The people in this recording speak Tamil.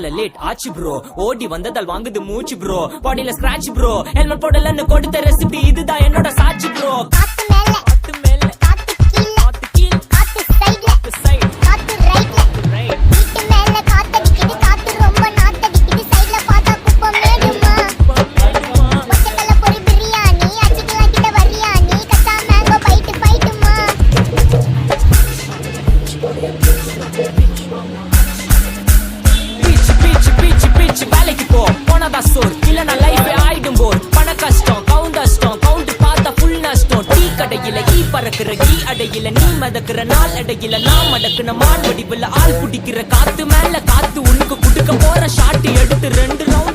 எதனால லேட் ஆச்சு ப்ரோ ஓடி வந்ததால் வாங்குது மூச்சு ப்ரோ பாடியில ஸ்கிராட்ச் ப்ரோ ஹெல்மெட் போடலன்னு கொடுத்த ரெசிபி இதுதான் என்னோட சாட்சி ப்ரோ வேலைக்கு போ போனதா சோர் இல்லனா லைஃப் ஆயிடும் போர் பண கஷ்டம் கவுண்ட் பார்த்தா ஃபுல் நஷ்டம் டீ கடையில ஈ பறக்குற ஈ அடையில நீ மதக்குற நாள் அடையில நான் மடக்குன மான் வடிவுல ஆள் குடிக்கிற காத்து மேல காத்து உனக்கு குடுக்க போற ஷாட் எடுத்து 2 ரவுண்ட்